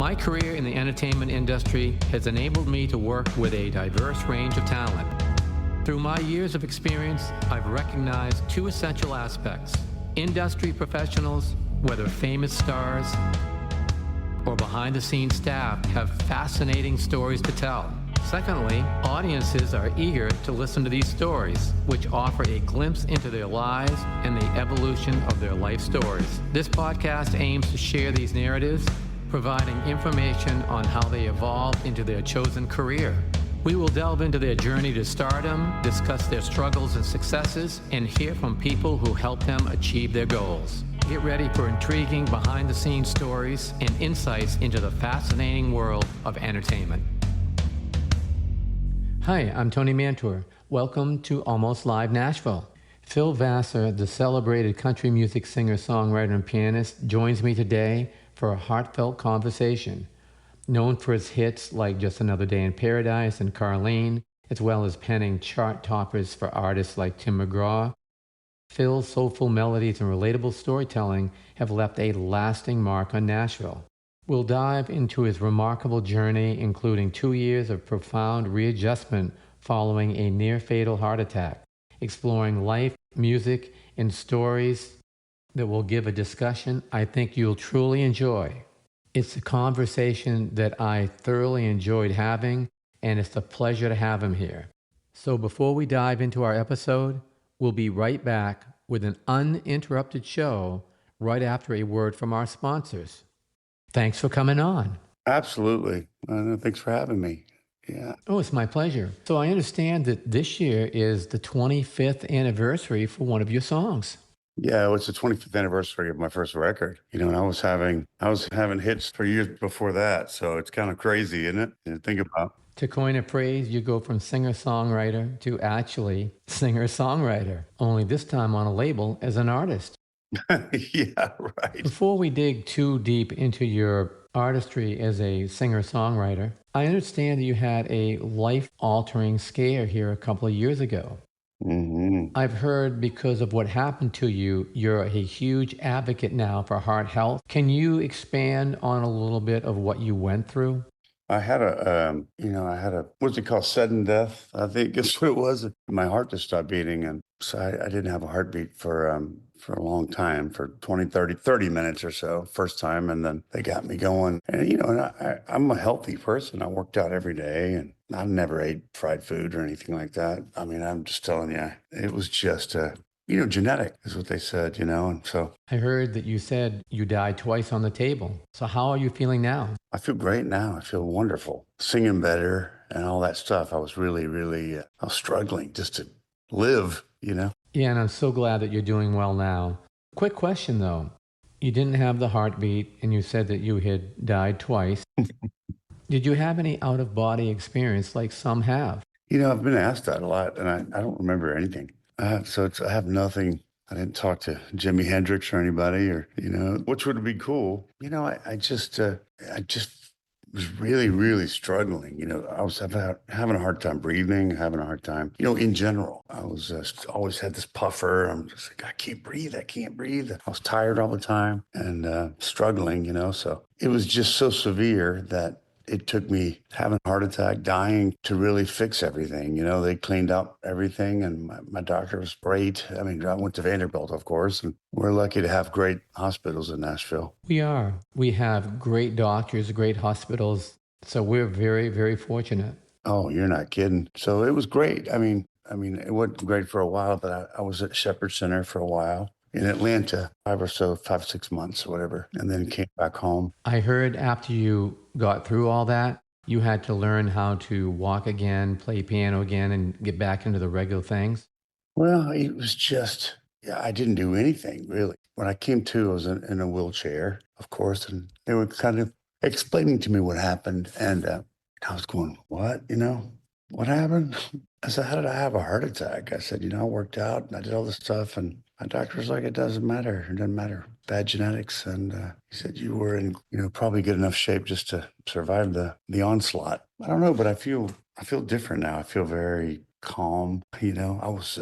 My career in the entertainment industry has enabled me to work with a diverse range of talent. Through my years of experience, I've recognized two essential aspects. Industry professionals, whether famous stars or behind-the-scenes staff, have fascinating stories to tell. Secondly, audiences are eager to listen to these stories, which offer a glimpse into their lives and the evolution of their life stories. This podcast aims to share these narratives, providing information on how they evolved into their chosen career. We will delve into their journey to stardom, discuss their struggles and successes, and hear from people who helped them achieve their goals. Get ready for intriguing behind-the-scenes stories and insights into the fascinating world of entertainment. Hi, I'm Tony Mantour. Welcome to Almost Live Nashville. Phil Vassar, the celebrated country music singer, songwriter, and pianist, joins me today for a heartfelt conversation. Known for his hits like Just Another Day in Paradise and Carlene, as well as penning chart toppers for artists like Tim McGraw, Phil's soulful melodies and relatable storytelling have left a lasting mark on Nashville. We'll dive into his remarkable journey, including 2 years of profound readjustment following a near-fatal heart attack, exploring life, music, and stories that will give a discussion I think you'll truly enjoy. It's a conversation that I thoroughly enjoyed having, and it's a pleasure to have him here. So before we dive into our episode, we'll be right back with an uninterrupted show right after a word from our sponsors. Thanks for coming on. Absolutely. Thanks for having me. Yeah. Oh, it's my pleasure. So I understand that this year is the 25th anniversary for one of your songs. Yeah, it's the 25th anniversary of my first record. And I was having hits for years before that. So it's kind of crazy, isn't it? To think about. To coin a phrase, you go from singer-songwriter to actually singer-songwriter, only this time on a label as an artist. Yeah, right. Before we dig too deep into your artistry as a singer-songwriter, I understand that you had a life-altering scare here a couple of years ago. Mm-hmm. I've heard because of what happened to you, you're a huge advocate now for heart health. Can you expand on a little bit of what you went through? I had what's it called? Sudden death, I think that's what it was. My heart just stopped beating. And so I didn't have a heartbeat for a long time, for 20, 30 minutes or so, first time. And then they got me going. And, I'm a healthy person. I worked out every day and I never ate fried food or anything like that. I mean, I'm just telling you, it was just genetic is what they said, and so. I heard that you said you died twice on the table. So how are you feeling now? I feel great now. I feel wonderful. Singing better and all that stuff. I was really, really, I was struggling just to live, Yeah, and I'm so glad that you're doing well now. Quick question though. You didn't have the heartbeat and you said that you had died twice. Did you have any out-of-body experience like some have? I've been asked that a lot and I don't remember anything. I have nothing. I didn't talk to Jimi Hendrix or anybody or, which would be cool. I just was really, really struggling. I was having a hard time breathing, having a hard time, in general. I was always had this puffer. I'm just like, I can't breathe. I was tired all the time and struggling, so it was just so severe that it took me having a heart attack, dying to really fix everything. They cleaned up everything and my doctor was great. I mean, I went to Vanderbilt, of course, and we're lucky to have great hospitals in Nashville. We are. We have great doctors, great hospitals. So we're very, very fortunate. Oh, you're not kidding. So it was great. I mean, it wasn't great for a while, but I was at Shepherd Center for a while. In Atlanta, 6 months or whatever, and then came back home. I heard after you got through all that, you had to learn how to walk again, play piano again, and get back into the regular things. Well, it was just, I didn't do anything really. When I came to, I was in a wheelchair, of course, and they were kind of explaining to me what happened. And I was going, what, what happened? I said, how did I have a heart attack? I said, I worked out and I did all this stuff. And my doctor was like, it doesn't matter. It doesn't matter. Bad genetics. And he said, you were in, probably good enough shape just to survive the onslaught. I don't know, but I feel different now. I feel very calm. I was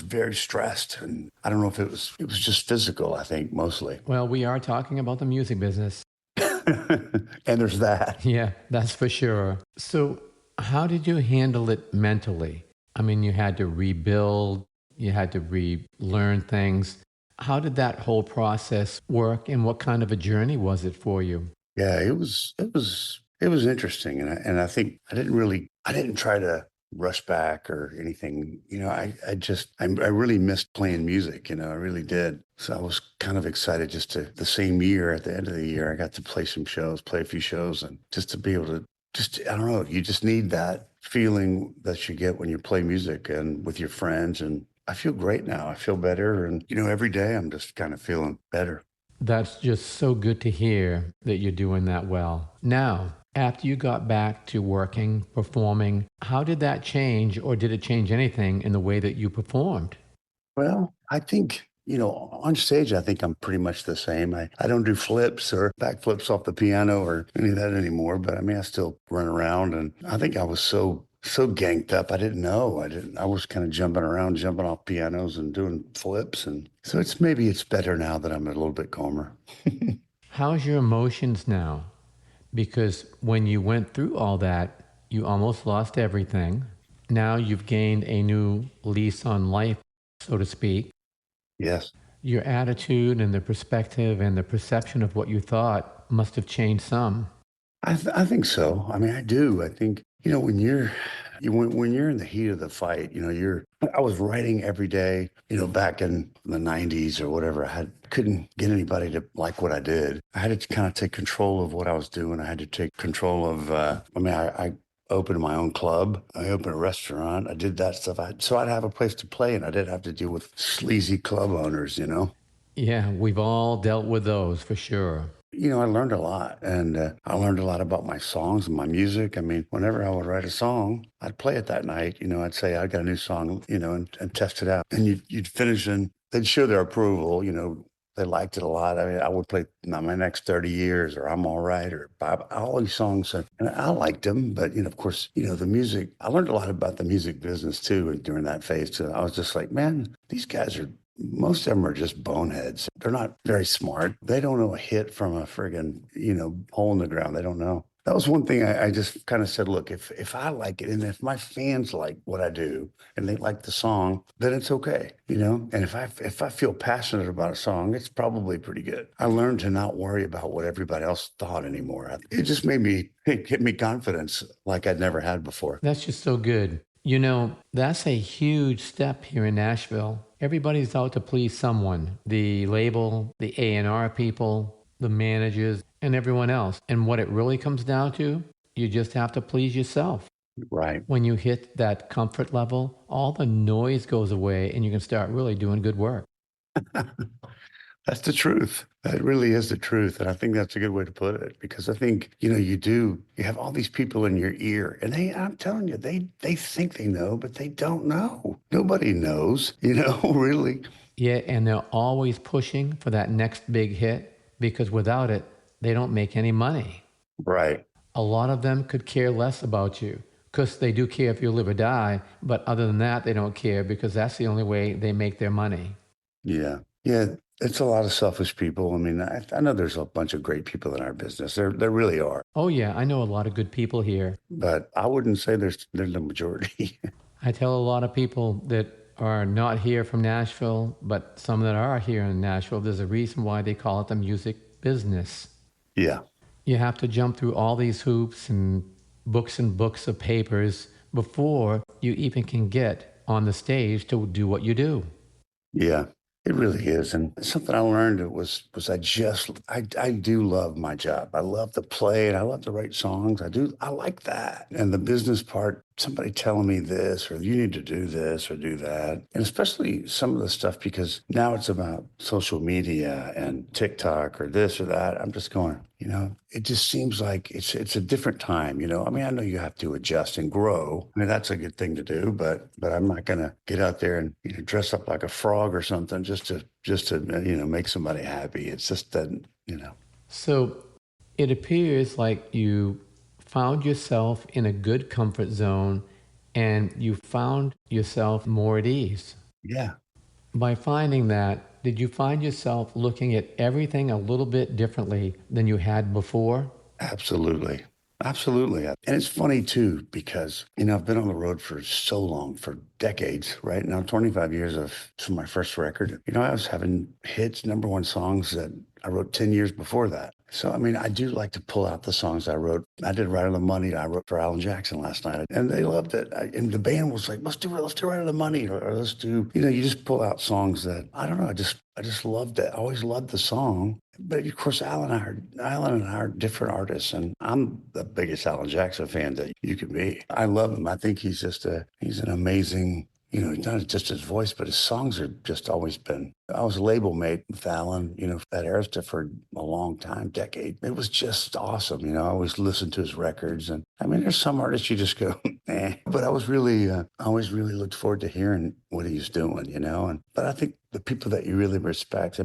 very stressed, and I don't know if it was just physical, I think, mostly. Well, we are talking about the music business. And there's that. Yeah, that's for sure. So, how did you handle it mentally? I mean, you had to rebuild, you had to relearn things. How did that whole process work, and what kind of a journey was it for you? Yeah, it was interesting, and I think I didn't try to rush back or anything. I really missed playing music. I really did. So I was kind of excited just to the same year at the end of the year I got to play some shows, play a few shows, and just to be able to just I don't know. You just need that feeling that you get when you play music and with your friends. And I feel great now. I feel better, and every day I'm just kind of feeling better. That's just so good to hear that you're doing that well. Now, after you got back to working, performing, how did that change, or did it change anything in the way that you performed? Well, I think, on stage, I think I'm pretty much the same. I don't do flips or backflips off the piano or any of that anymore, but I mean, I still run around, and I think I was so ganked up. I didn't know. I was kind of jumping around, jumping off pianos and doing flips. And so maybe it's better now that I'm a little bit calmer. How's your emotions now? Because when you went through all that, you almost lost everything. Now you've gained a new lease on life, so to speak. Yes. Your attitude and the perspective and the perception of what you thought must have changed some. I think so. I mean, I do. I think, when when you're in the heat of the fight, I was writing every day, back in the 90s or whatever. Couldn't get anybody to like what I did. I had to kind of take control of what I was doing. I had to take control of, I opened my own club. I opened a restaurant. I did that stuff. So I'd have a place to play, and I didn't have to deal with sleazy club owners. Yeah, we've all dealt with those for sure. I learned a lot, and I learned a lot about my songs and my music. I mean, whenever I would write a song, I'd play it that night. I'd say I got a new song, and test it out. And you'd finish, and they'd show their approval. They liked it a lot. I mean, I would play my next 30 years, or I'm all right, or Bob, all these songs, and I liked them. But of course, the music. I learned a lot about the music business too, and during that phase. So I was just like, man, these guys are most of them are just boneheads. They're not very smart. They don't know a hit from a friggin', hole in the ground. They don't know. That was one thing I just kind of said, look, if I like it and if my fans like what I do and they like the song, then it's okay. And if I feel passionate about a song, it's probably pretty good. I learned to not worry about what everybody else thought anymore. It just made me give me confidence like I'd never had before. That's just so good. That's a huge step here in Nashville. Everybody's out to please someone, the label, the A&R people, the managers, and everyone else. And what it really comes down to, you just have to please yourself. Right. When you hit that comfort level, all the noise goes away and you can start really doing good work. That's the truth. That really is the truth. And I think that's a good way to put it because I think, you have all these people in your ear and I'm telling you, they think they know, but they don't know. Nobody knows, really. Yeah, and they're always pushing for that next big hit because without it, they don't make any money. Right. A lot of them could care less about you because they do care if you live or die. But other than that, they don't care because that's the only way they make their money. Yeah. Yeah. It's a lot of selfish people. I mean, I know there's a bunch of great people in our business. There really are. Oh, yeah, I know a lot of good people here. But I wouldn't say they're the majority. I tell a lot of people that are not here from Nashville, but some that are here in Nashville, there's a reason why they call it the music business. Yeah. You have to jump through all these hoops and books of papers before you even can get on the stage to do what you do. Yeah. It really is. And something I learned was I do love my job. I love to play and I love to write songs. I like that. And the business part, somebody telling me this or you need to do this or do that. And especially some of the stuff because now it's about social media and TikTok or this or that. I'm just going, it just seems like it's a different time, I mean, I know you have to adjust and grow. I mean, that's a good thing to do, but I'm not going to get out there and dress up like a frog or something just to make somebody happy. It's just that. So it appears like you found yourself in a good comfort zone and you found yourself more at ease. Yeah. By finding that, Did you find yourself looking at everything a little bit differently than you had before? Absolutely. Absolutely. And it's funny too, because, I've been on the road for so long, for decades, right? Now, 25 years from my first record. I was having hits, number one songs that I wrote 10 years before that. So, I do like to pull out the songs I wrote. I did Right on the Money. I wrote for Alan Jackson last night, and they loved it. And the band was like, let's do Right on the Money, or let's do, you just pull out songs that, I don't know, I just loved it. I always loved the song. But of course, Alan and I are different artists, and I'm the biggest Alan Jackson fan that you can be. I love him. I think he's an amazing, not just his voice, but his songs have just always been. I was a label mate with Alan, at Arista for a long time, decade. It was just awesome. I always listened to his records, and there's some artists you just go, eh. But I always really looked forward to hearing what he's doing, but I think the people that you really respect,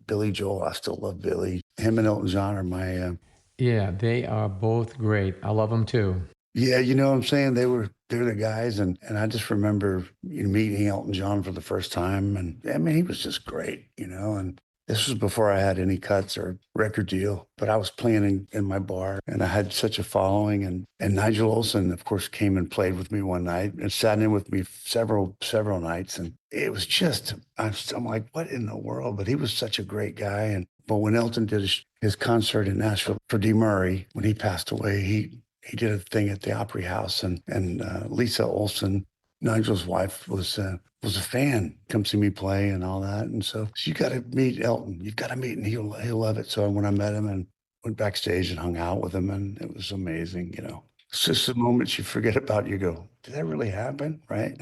Billy Joel, I still love Billy. Him and Elton John are my, Yeah, they are both great. I love them too. yeah, you know what I'm saying? They're the guys. And I just remember meeting Elton John for the first time. And he was just great, and this was before I had any cuts or record deal, but I was playing in my bar and I had such a following. And Nigel Olsson, of course, came and played with me one night and sat in with me several nights. And it was just, I'm like, what in the world? But he was such a great guy. But when Elton did his concert in Nashville for Dee Murray, when he passed away, he did a thing at the Opry House, and Lisa Olson, Nigel's wife, was a fan. Come see me play and all that, and so you got to meet Elton. You've got to meet, and he'll love it. So when I met him and went backstage and hung out with him, and it was amazing. It's just the moments you forget about. You go, did that really happen? Right?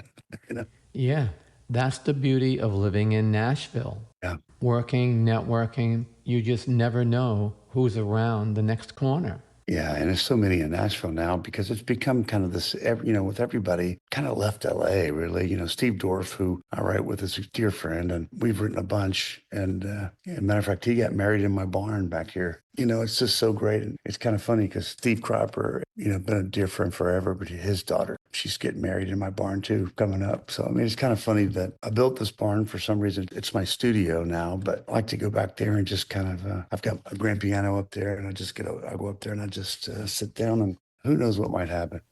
you know? Yeah, that's the beauty of living in Nashville. Yeah. Working, networking, you just never know who's around the next corner. Yeah, and there's so many in Nashville now because it's become kind of this, with everybody kind of left LA, really. Steve Dorff, who I write with, is a dear friend, and we've written a bunch. And matter of fact, he got married in my barn back here. It's just so great. And it's kind of funny because Steve Cropper, been a dear friend forever, but his daughter, she's getting married in my barn too, coming up. So, it's kind of funny that I built this barn for some reason. It's my studio now, but I like to go back there and just kind of, I've got a grand piano up there, and I go up there and I just sit down, and who knows what might happen.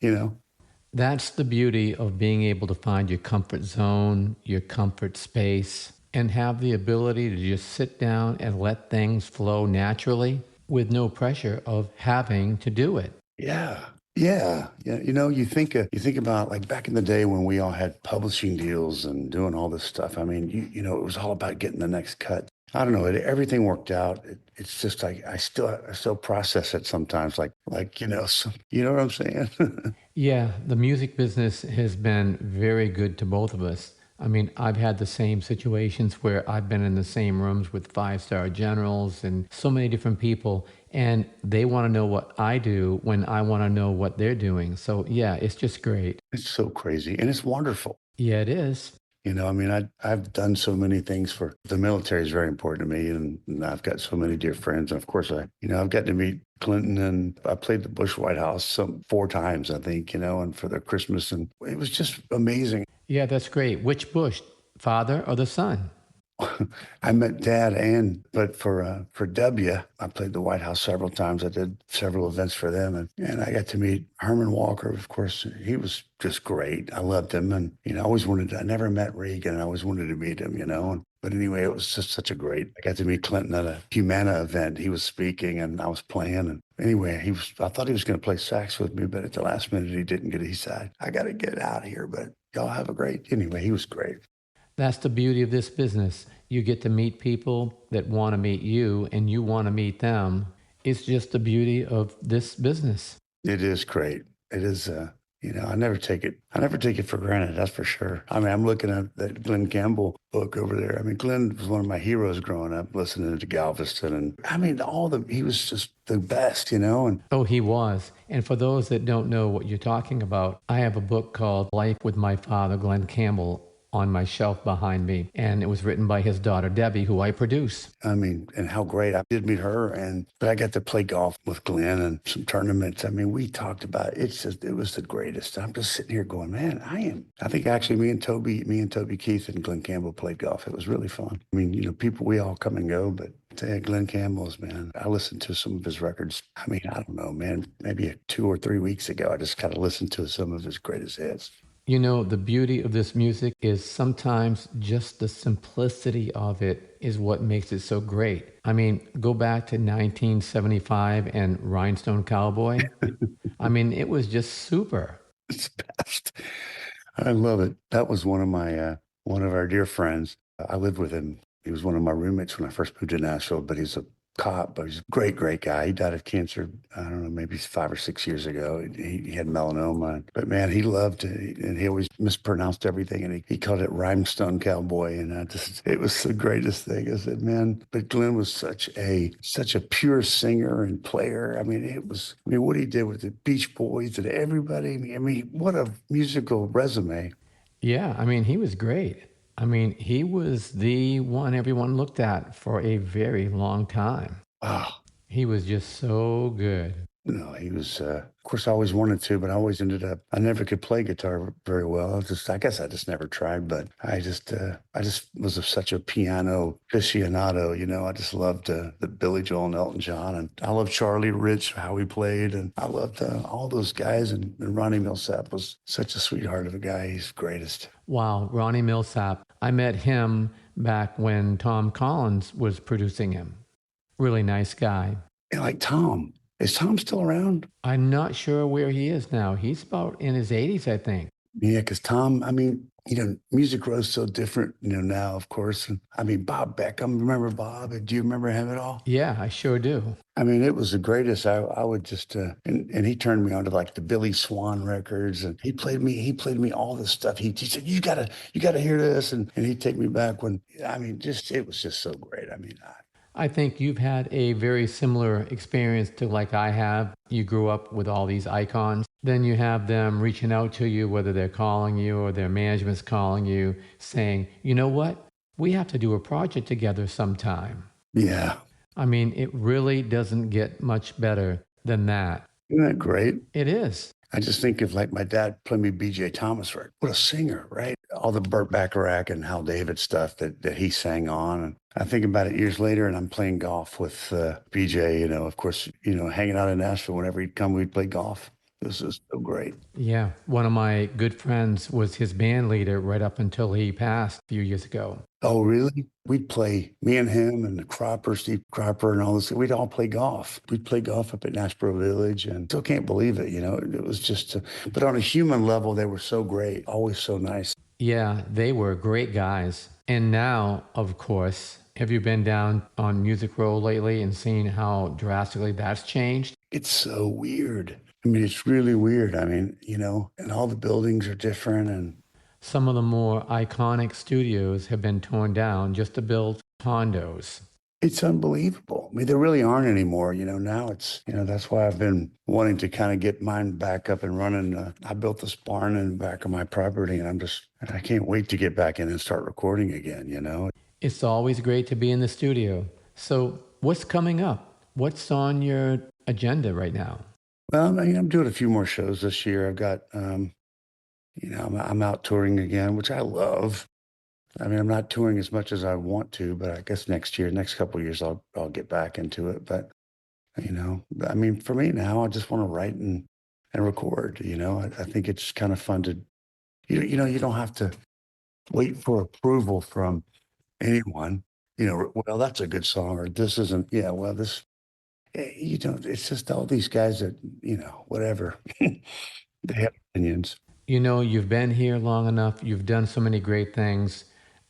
That's the beauty of being able to find your comfort zone, your comfort space, and have the ability to just sit down and let things flow naturally with no pressure of having to do it. Yeah. Yeah. Yeah. You think about like back in the day when we all had publishing deals and doing all this stuff. It was all about getting the next cut. I don't know. Everything worked out. It's just like I still process it sometimes. You know what I'm saying? Yeah, the music business has been very good to both of us. I've had the same situations where I've been in the same rooms with five-star generals and so many different people, and they want to know what I do when I want to know what they're doing. So yeah, it's just great. It's so crazy and it's wonderful. Yeah, it is. I've done so many things for the military is very important to me, and I've got so many dear friends. And of course, I've got to meet Clinton, and I played the Bush White House 4 times, I think, and for their Christmas, and it was just amazing. Yeah, that's great. Which Bush, father or the son? I met Dad, but for W, I played the White House several times. I did several events for them, and I got to meet Herman Walker. Of course, he was just great. I loved him, and I never met Reagan. I always wanted to meet him, But anyway, it was just such a great. I got to meet Clinton at a Humana event. He was speaking, and I was playing. And anyway, I thought he was going to play sax with me, but at the last minute, he didn't get it. He said, "I got to get out of here." But y'all have a great. Anyway, he was great. That's the beauty of this business. You get to meet people that want to meet you and you want to meet them. It's just the beauty of this business. It is great. It is, I never take it for granted. That's for sure. I'm looking at that Glenn Campbell book over there. Glenn was one of my heroes growing up, listening to Galveston. And he was just the best, and Oh, he was. And for those that don't know what you're talking about, I have a book called Life with My Father, Glenn Campbell, on my shelf behind me, and it was written by his daughter Debbie, who I produce. I mean, and how great. I did meet her, but I got to play golf with Glenn and some tournaments. I mean, we talked about it. It's just, it was the greatest. I'm just sitting here going, man, I think actually me and Toby Keith and Glenn Campbell played golf. It was really fun. I mean, people, we all come and go, but Glenn Campbell's, man, I listened to some of his records. I mean, I don't know, man, maybe 2 or 3 weeks ago, I just kind of listened to some of his greatest hits. You know, the beauty of this music is sometimes just the simplicity of it is what makes it so great. I mean, go back to 1975 and Rhinestone Cowboy. I mean, it was just super. It's the best. I love it. That was one of our dear friends. I lived with him. He was one of my roommates when I first moved to Nashville, but he's a cop, but he's a great, great guy. He died of cancer, I don't know, maybe 5 or 6 years ago. He had melanoma, but man, he loved it. And he always mispronounced everything. And he called it Rhinestone Cowboy. And it was the greatest thing. I said, man, but Glenn was such a pure singer and player. I mean, what he did with the Beach Boys and everybody. I mean, what a musical resume. Yeah, I mean, he was great. I mean, he was the one everyone looked at for a very long time. Wow. He was just so good. No, he was, of course, I always wanted to, but I never could play guitar very well. I guess I just never tried, but I just was such a piano aficionado, I just loved the Billy Joel and Elton John. And I loved Charlie Rich, how he played. And I loved all those guys. And Ronnie Millsap was such a sweetheart of a guy. He's greatest. Wow, Ronnie Millsap. I met him back when Tom Collins was producing him. Really nice guy. And like Tom. Is Tom still around? I'm not sure where he is now. He's about in his 80s, I think. Yeah, because Tom, I mean, music grows so different, now, of course. And I mean, Bob Beckham, remember Bob? Do you remember him at all? Yeah, I sure do. I mean, it was the greatest. I would just, and he turned me on to like the Billy Swan records, and he played me all this stuff. He said, you gotta hear this. And he'd take me back it was just so great. I mean, I think you've had a very similar experience to like I have. You grew up with all these icons. Then you have them reaching out to you, whether they're calling you or their management's calling you, saying, you know what? We have to do a project together sometime. Yeah. I mean, it really doesn't get much better than that. Isn't that great? It is. I just think of like my dad played me B.J. Thomas record. What a singer, right? All the Burt Bacharach and Hal David stuff that he sang on. And I think about it years later, and I'm playing golf with B.J., of course, hanging out in Nashville. Whenever he'd come, we'd play golf. This is so great. Yeah. One of my good friends was his band leader right up until he passed a few years ago. Oh, really? We'd play, me and him and the Cropper, Steve Cropper and all this. We'd all play golf. We'd play golf up at Nashville Village, and still can't believe it. It was just, but on a human level, they were so great, always so nice. Yeah, they were great guys. And now, of course, have you been down on Music Row lately and seen how drastically that's changed? It's so weird. I mean, it's really weird. I mean, and all the buildings are different. And some of the more iconic studios have been torn down just to build condos. It's unbelievable. I mean, there really aren't anymore. Now it's, that's why I've been wanting to kind of get mine back up and running. I built this barn in the back of my property, and I can't wait to get back in and start recording again. It's always great to be in the studio. So what's coming up? What's on your agenda right now? Well, I'm doing a few more shows this year. I've got, I'm out touring again, which I love. I mean, I'm not touring as much as I want to, but I guess next couple of years, I'll get back into it. But, I mean, for me now, I just want to write and record, I think it's kind of fun to, you don't have to wait for approval from anyone, well, that's a good song, or this isn't, it's just all these guys that, whatever, they have opinions. You've been here long enough. You've done so many great things.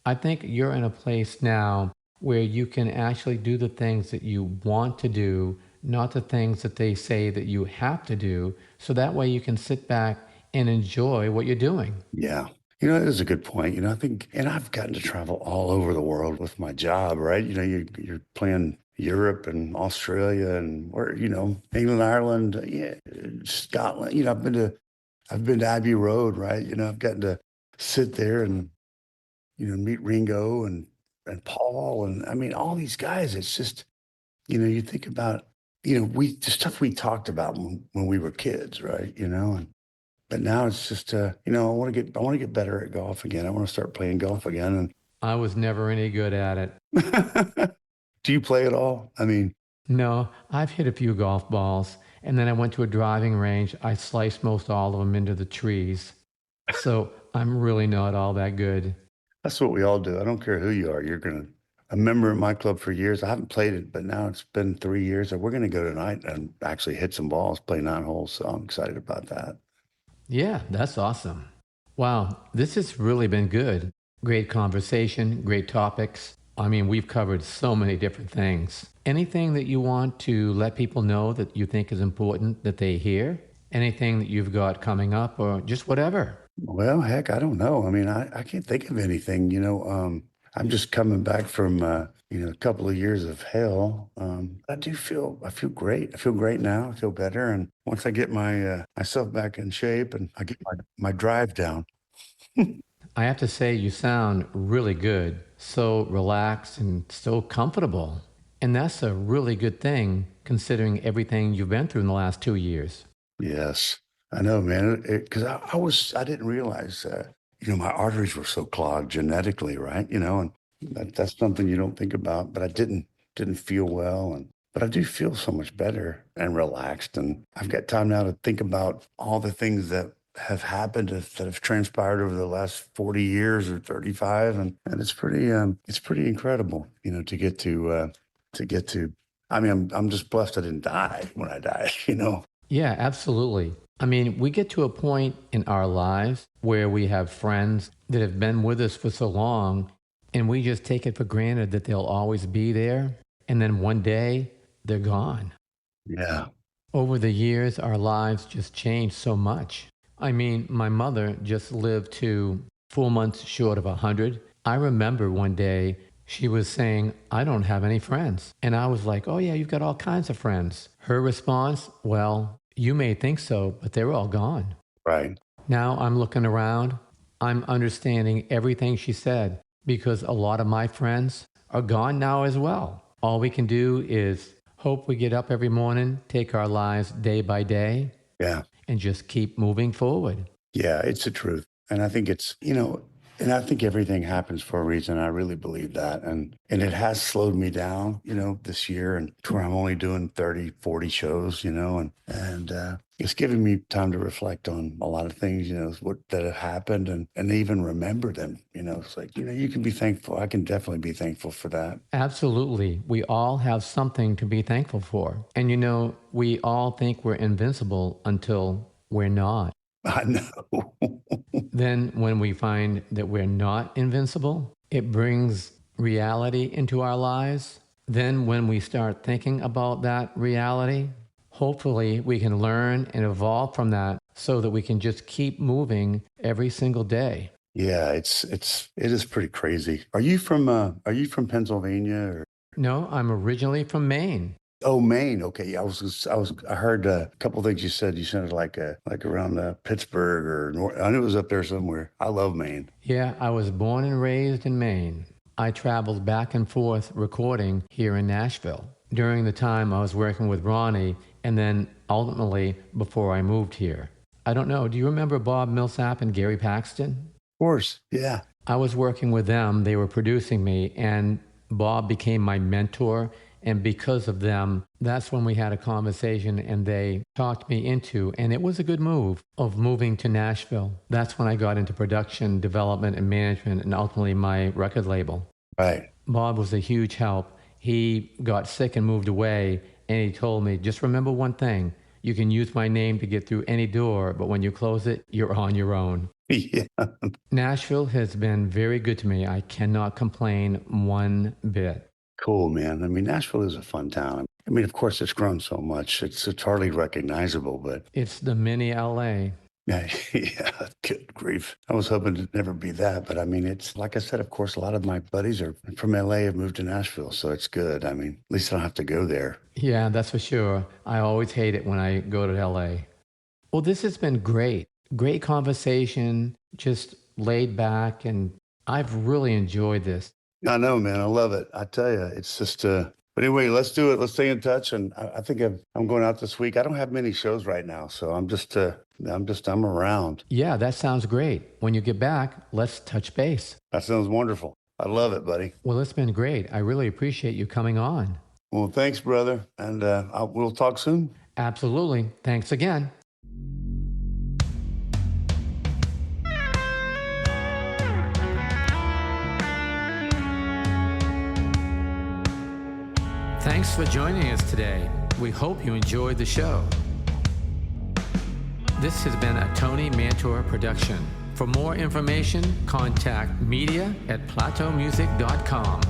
I think you're in a place now where you can actually do the things that you want to do, not the things that they say that you have to do. So that way you can sit back and enjoy what you're doing. Yeah. That is a good point. I think, and I've gotten to travel all over the world with my job, right? You're playing Europe and Australia and England, Ireland, Scotland. I've been to Abbey Road, right? I've gotten to sit there and meet Ringo and Paul, and I mean all these guys. It's just, you think about, the stuff we talked about when we were kids, right? And but now it's just, I want to get better at golf again. I want to start playing golf again. I was never any good at it. And do you play at all? I mean, No, I've hit a few golf balls, and then I went to a driving range. I sliced most all of them into the trees. So I'm really not all that good. that's what we all do. I don't care who you are. You're gonna a member of my club for years. I haven't played it, but now it's been 3 years. And we're gonna go tonight and actually hit some balls, play 9 holes. So I'm excited about that. Yeah, that's awesome. Wow, this has really been good. Great conversation, great topics. I mean, we've covered so many different things. Anything that you want to let people know that you think is important that they hear? Anything that you've got coming up or just whatever? Well, heck, I don't know. I mean, I can't think of anything. I'm just coming back from a couple of years of hell. I feel great. I feel great now. I feel better. And once I get my myself back in shape and I get my drive down. I have to say, you sound really good, so relaxed and so comfortable. And that's a really good thing considering everything you've been through in the last 2 years. Yes, I know, man. Because I didn't realize, my arteries were so clogged genetically, right? And that's something you don't think about. But I didn't feel well, but I do feel so much better and relaxed, and I've got time now to think about all the things that have happened that have transpired over the last 40 years or 35, and it's pretty incredible, to get to. I mean, I'm just blessed I didn't die when I died. Yeah, absolutely. I mean, we get to a point in our lives where we have friends that have been with us for so long, and we just take it for granted that they'll always be there. And then one day, they're gone. Yeah. Over the years, our lives just changed so much. I mean, my mother just lived to 4 months short of 100. I remember one day she was saying, I don't have any friends. And I was like, oh, yeah, you've got all kinds of friends. Her response, well, you may think so, but they're all gone. Right. Now I'm looking around. I'm understanding everything she said because a lot of my friends are gone now as well. All we can do is hope we get up every morning, take our lives day by day, Yeah. and just keep moving forward. Yeah, it's the truth. And I think and I think everything happens for a reason. I really believe that. And it has slowed me down, this year, and to where I'm only doing 30, 40 shows, and it's giving me time to reflect on a lot of things, what that have happened, and even remember them. It's like, you can be thankful. I can definitely be thankful for that. Absolutely. We all have something to be thankful for. And we all think we're invincible until we're not. I know. Then, when we find that we're not invincible, it brings reality into our lives. Then, when we start thinking about that reality, hopefully we can learn and evolve from that so that we can just keep moving every single day. Yeah, it is pretty crazy. Are you from Pennsylvania or? No, I'm originally from Maine. Oh, Maine. Okay. Yeah, I heard a couple of things you said. You sounded like around Pittsburgh or North. I knew it was up there somewhere. I love Maine. Yeah, I was born and raised in Maine. I traveled back and forth recording here in Nashville during the time I was working with Ronnie, and then ultimately before I moved here. I don't know, do you remember Bob Millsap and Gary Paxton? Of course. Yeah. I was working with them, they were producing me, and Bob became my mentor. And because of them, that's when we had a conversation and they talked me into, and it was a good move, of moving to Nashville. That's when I got into production, development, and management, and ultimately my record label. Right. Bob was a huge help. He got sick and moved away, and he told me, just remember one thing. You can use my name to get through any door, but when you close it, you're on your own. Yeah. Nashville has been very good to me. I cannot complain one bit. Cool, man. I mean, Nashville is a fun town. I mean, of course, it's grown so much. It's hardly recognizable, but It's the mini LA. yeah, yeah, good grief. I was hoping to never be that, but I mean, it's like I said, of course, a lot of my buddies are from LA have moved to Nashville, so it's good. I mean, at least I don't have to go there. Yeah, that's for sure. I always hate it when I go to LA. Well, this has been great. Great conversation, just laid back and I've really enjoyed this. I know, man. I love it. I tell you, it's just, but anyway, let's do it. Let's stay in touch. And I think I'm going out this week. I don't have many shows right now. So I'm around. Yeah, that sounds great. When you get back, let's touch base. That sounds wonderful. I love it, buddy. Well, it's been great. I really appreciate you coming on. Well, thanks, brother. And we'll talk soon. Absolutely. Thanks again. Thanks for joining us today. We hope you enjoyed the show. This has been a Tony Mantor production. For more information, contact media@plateaumusic.com.